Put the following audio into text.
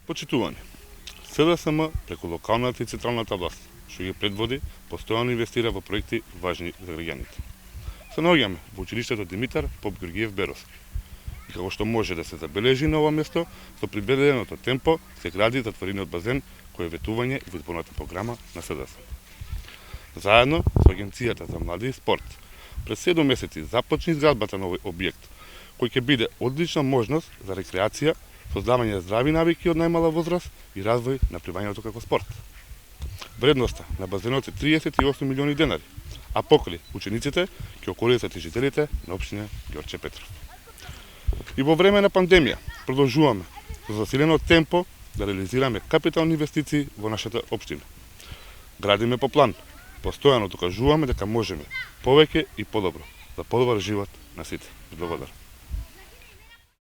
Почитувани, СДСМ преку локалната и централната власт, што ги предводи, постојано инвестира во проекти важни за граѓаните. Се наоѓаме во училиштето Димитар Поп Георгиев Беровски. И како што може да се забележи на ова место, со прибеденото темпо се гради затворениот базен кој е ветување во изборната програма на СДСМ. Заедно со Агенцијата за млади и спорт, пред 7 месеци започна изградбата на овој објект, кој ќе биде одлична можност за рекреација, создавање здрави навики од најмала возраст и развој на пливањето како спорт. Вредноста на базенот е 38 милиони денари, а покрај учениците ќе околисат и жителите на општина Ѓорче Петров. И во време на пандемија продолжуваме со засилено темпо да реализираме капитални инвестиции во нашата општина. Градиме по план, постојано докажуваме дека можеме повеќе и подобро за подобар живот на сите. Благодарам.